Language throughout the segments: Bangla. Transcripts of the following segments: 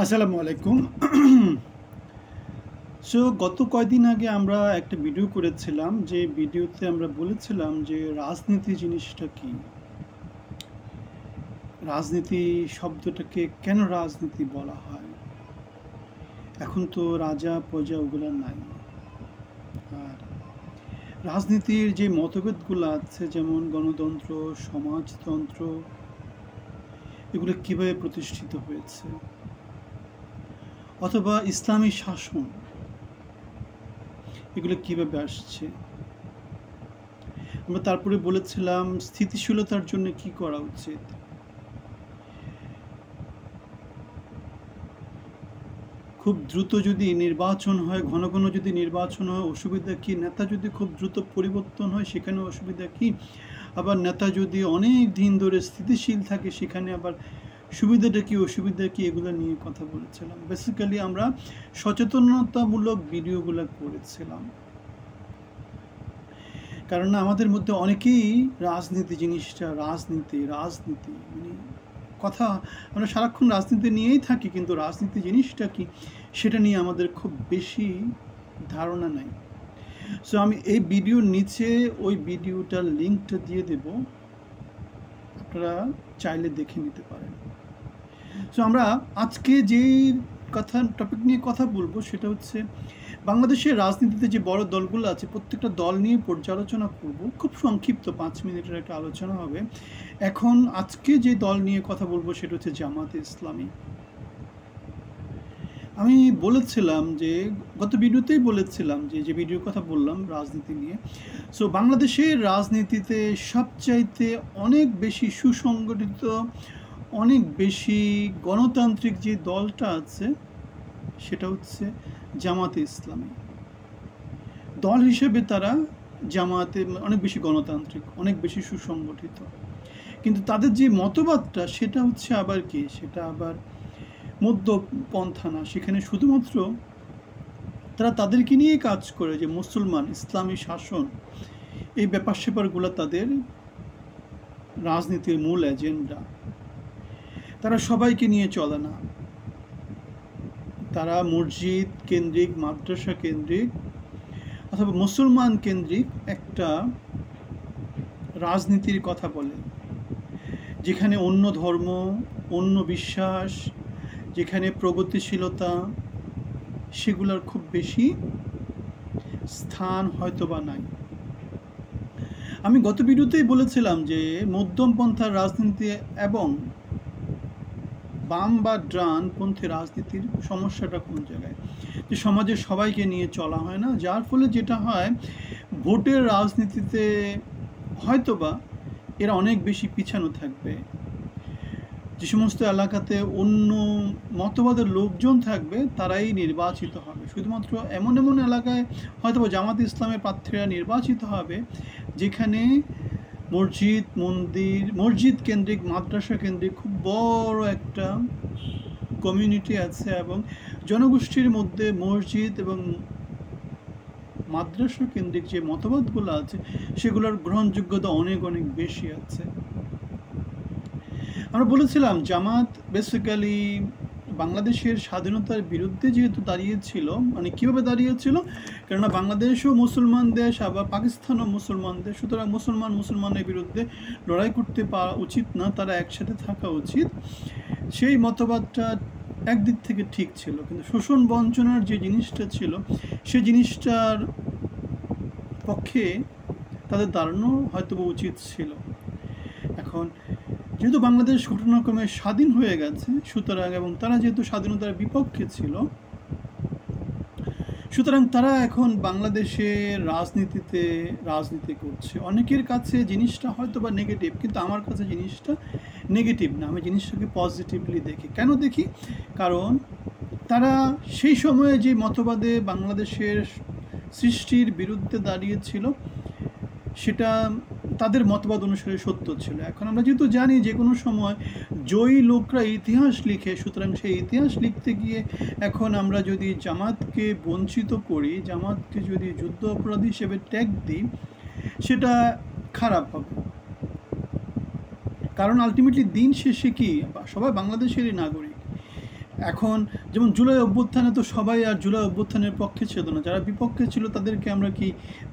আসসালামু আলাইকুম। সো গত কয়দিন আগে আমরা একটা ভিডিও করেছিলাম, যে ভিডিওতে আমরা বলেছিলাম যে রাজনীতি জিনিসটা কি, রাজনীতি শব্দটাকে কেন রাজনীতি বলা হয়। এখন তো রাজা প্রজা ওগুলো নাই। আর রাজনীতির যে মতভেদগুলো আছে, যেমন গণতন্ত্র, সমাজতন্ত্র, এগুলো কিভাবে প্রতিষ্ঠিত হয়েছে, অথবা ইসলামী শাসন, এগুলো কিভাবে আসছে। আমরা তারপরে বলেছিলাম স্থিতিশীলতার জন্য কি করা উচিত। খুব দ্রুত যদি নির্বাচন হয়, ঘন ঘন যদি নির্বাচন হয়, অসুবিধা কি। নেতা যদি খুব দ্রুত পরিবর্তন হয়, সেখানে অসুবিধা কি। আবার নেতা যদি অনেক দিন ধরে স্থিতিশীল থাকে, সেখানে আবার সুবিধাটা কি অসুবিধা কি, এগুলো নিয়ে কথা বলেছিলাম। বেসিক্যালি আমরা সচেতনতামূলক ভিডিওগুলো করেছিলাম, কারণ আমাদের মধ্যে অনেকেই রাজনীতি জিনিসটা, রাজনীতি রাজনীতি মানে কথা, আমরা সারাক্ষণ রাজনীতি নিয়েই থাকি, কিন্তু রাজনীতি জিনিসটা কি সেটা নিয়ে আমাদের খুব বেশি ধারণা নাই। সো আমি এই ভিডিওর নিচে ওই ভিডিওটার লিঙ্কটা দিয়ে দেব, আপনারা চাইলে দেখে নিতে পারেন। সো আমরা আজকে যেই টপিক নিয়ে কথা বলবো, সেটা হচ্ছে বাংলাদেশের রাজনীতিতে যে বড় দলগুলো আছে, প্রত্যেকটা দল নিয়ে পর্যালোচনা করব। খুব সংক্ষিপ্ত 5 মিনিটের একটা আলোচনা হবে। এখন আজকে যে দল নিয়ে কথা বলবো সেটা হচ্ছে জামাতে ইসলামী। আমি বলেছিলাম যে, গত ভিডিওতেই বলেছিলাম যে ভিডিওর কথা বললাম রাজনীতি নিয়ে। সো বাংলাদেশের রাজনীতিতে সবচাইতে অনেক বেশি সুসংগঠিত, অনেক বেশি গণতান্ত্রিক যে দলটা আছে, সেটা হচ্ছে জামাতে ইসলামী। দল হিসেবে তারা জামাতে অনেক বেশি গণতান্ত্রিক, অনেক বেশি সুসংগঠিত। কিন্তু তাদের যে মতবাদটা, সেটা হচ্ছে আবার কি, সেটা আবার মধ্যপন্থা না। সেখানে শুধুমাত্র তারা তাদেরকে নিয়ে কাজ করে, যে মুসলমান, ইসলামী শাসন, এই ব্যাপার স্যাপারগুলো তাদের রাজনীতির মূল এজেন্ডা। তারা সবাইকে নিয়ে চলে না। তারা মসজিদ কেন্দ্রিক, মাদ্রাসা কেন্দ্রিক অথবা মুসলমান কেন্দ্রিক একটা রাজনীতির কথা বলে, যেখানে অন্য ধর্ম, অন্য বিশ্বাস, যেখানে প্রগতিশীলতা, সেগুলোর খুব বেশি স্থান হয়তো বা নাই। আমি গত ভিডিওতেই বলেছিলাম যে মধ্যমপন্থার রাজনীতি এবং বাম বা ডানপন্থী রাজনীতির সমস্যাটা কোন জায়গায়, যে সমাজের সবাইকে নিয়ে চলা হয় না, যার ফলে যেটা হয়, ভোটের রাজনীতিতে হয়তোবা এরা অনেক বেশি পিছানো থাকবে। যে সমস্ত এলাকাতে অন্য মতবাদের লোকজন থাকবে, তারাই নির্বাচিত হবে। শুধুমাত্র এমন এমন এলাকায় হয়তোবা জামাত ইসলামের প্রার্থীরা নির্বাচিত হবে, যেখানে মসজিদ, মন্দির, মসজিদ কেন্দ্রিক, মাদ্রাসা কেন্দ্রিক খুব বড় একটা কমিউনিটি আছে, এবং জনগোষ্ঠীর মধ্যে মসজিদ এবং মাদ্রাসা কেন্দ্রিক যে মতবাদগুলো আছে, সেগুলোর গ্রহণযোগ্যতা অনেক অনেক বেশি আছে। আমরা বলেছিলাম জামাত বেসিক্যালি বাংলাদেশের স্বাধীনতার বিরুদ্ধে যেহেতু দাঁড়িয়েছিল, মানে কীভাবে দাঁড়িয়েছিল, কেননা বাংলাদেশও মুসলমান দেশ, আবার পাকিস্তানও মুসলমান দেশ, সুতরাং মুসলমানের বিরুদ্ধে লড়াই করতে পারা উচিত না, তারা একসাথে থাকা উচিত। সেই মতবাদটা একদিক থেকে ঠিক ছিল, কিন্তু শোষণ বঞ্চনার যে জিনিসটা ছিল, সেই জিনিসটার পক্ষে তাদের দাঁড়ানো হয়তো উচিত ছিল। এখন যেহেতু বাংলাদেশ ঘটনাক্রমে স্বাধীন হয়ে গেছে, সুতরাং, এবং তারা যেহেতু স্বাধীনতার বিপক্ষে ছিল, সুতরাং তারা এখন বাংলাদেশের রাজনীতিতে রাজনীতি করছে। অনেকের কাছে জিনিসটা হয়তো বা নেগেটিভ, কিন্তু আমার কাছে জিনিসটা নেগেটিভ না, আমি জিনিসটাকে পজিটিভলি দেখি। কেন দেখি? কারণ তারা সেই সময়ে যে মতবাদে বাংলাদেশের সৃষ্টির বিরুদ্ধে দাঁড়িয়েছিল, সেটা তাদের মতবাদ অনুসারে সত্য ছিল। এখন আমরা যেহেতু জানি যে কোনো সময় জয়ী লোকরা ইতিহাস লিখে, সুতরাং সেই ইতিহাস লিখতে গিয়ে এখন আমরা যদি জামাতকে বঞ্চিত করি, জামাতকে যদি যুদ্ধ অপরাধী হিসেবে ট্যাগ দিই, সেটা খারাপ হবে। কারণ আলটিমেটলি দিন শেষে কি, সবাই বাংলাদেশেরই নাগরিক। এখন যেমন জুলাই অভ্যুত্থানে তো সবাই আর জুলাই অভ্যুত্থানের পক্ষে ছিল না, যারা বিপক্ষে ছিল তাদেরকে আমরা কি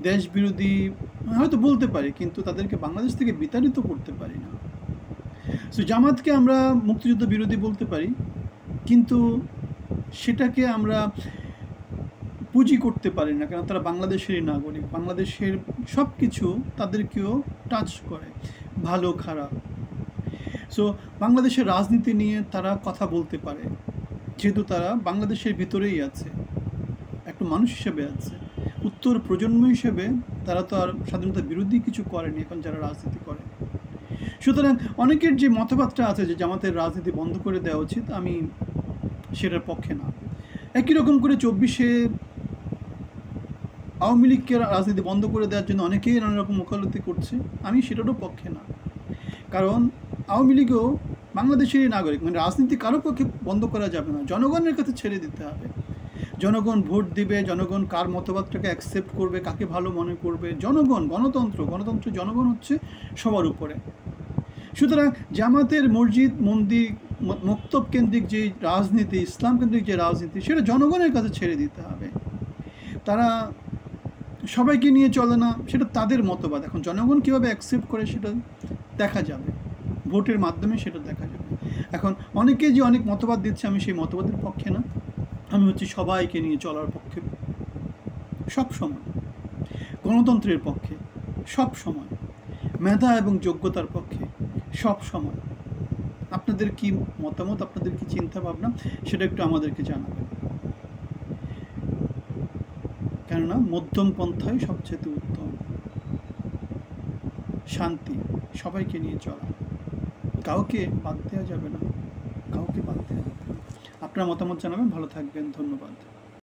দেশ বিরোধী হয়তো বলতে পারি, কিন্তু তাদেরকে বাংলাদেশ থেকে বিতাড়িত করতে পারি না। সো জামাতকে আমরা মুক্তিযুদ্ধ বিরোধী বলতে পারি, কিন্তু সেটাকে আমরা পুঁজি করতে পারি না, কারণ তারা বাংলাদেশেরই নাগরিক। বাংলাদেশের সব কিছু তাদেরকেও টাচ করে, ভালো খারাপ। সো বাংলাদেশের রাজনীতি নিয়ে তারা কথা বলতে পারে, যেহেতু তারা বাংলাদেশের ভিতরেই আছে, একটা মানুষ হিসেবে আছে। উত্তর প্রজন্ম হিসেবে তারা তো আর স্বাধীনতা বিরোধী কিছু করেনি এখন যারা রাজনীতি করে। সুতরাং অনেকের যে মতবাদটা আছে যে জামাতের রাজনীতি বন্ধ করে দেওয়া উচিত, আমি সেটার পক্ষে না। একই রকম করে 24-এ আওয়ামী লীগকে রাজনীতি বন্ধ করে দেওয়ার জন্য অনেকেই নানা রকম ওকালতি করছে, আমি সেটারও পক্ষে না। কারণ আওয়ামী লীগও বাংলাদেশেরই নাগরিক, মানে রাজনীতি কারো পক্ষে বন্ধ করা যাবে না, জনগণের কাছে ছেড়ে দিতে হবে। জনগণ ভোট দিবে, জনগণ কার মতবাদটাকে অ্যাকসেপ্ট করবে, কাকে ভালো মনে করবে, জনগণ, গণতন্ত্র জনগণ হচ্ছে সবার উপরে। সুতরাং জামাতের মসজিদ মন্দির মক্তব কেন্দ্রিক যে রাজনীতি, ইসলাম কেন্দ্রিক যে রাজনীতি, সেটা জনগণের কাছে ছেড়ে দিতে হবে। তারা সবাইকে নিয়ে চলে না, সেটা তাদের মতবাদ। এখন জনগণ কীভাবে অ্যাকসেপ্ট করে সেটা দেখা যাবে, ভোটের মাধ্যমে সেটা দেখা যাবে। এখন অনেকে যে অনেক মতবাদ দিচ্ছে, আমি সেই মতবাদের পক্ষে না। আমি হচ্ছে সবাইকে নিয়ে চলার পক্ষে, সব সময় গণতন্ত্রের পক্ষে, সব সময় মেধা এবং যোগ্যতার পক্ষে, সব সময়। আপনাদের কি মতামত, আপনাদের কি চিন্তা ভাবনা, সেটা একটু আমাদেরকে জানাবেন। কেননা মধ্যম পন্থাই সবচেয়ে উত্তম। শান্তি, সবাইকে নিয়ে চলা, কাউকে বাদ দেওয়া যাবে না, কাউকে বাদ দেওয়া যাবে না। আপনার মতামত জানাবেন। ভালো থাকবেন, ধন্যবাদ।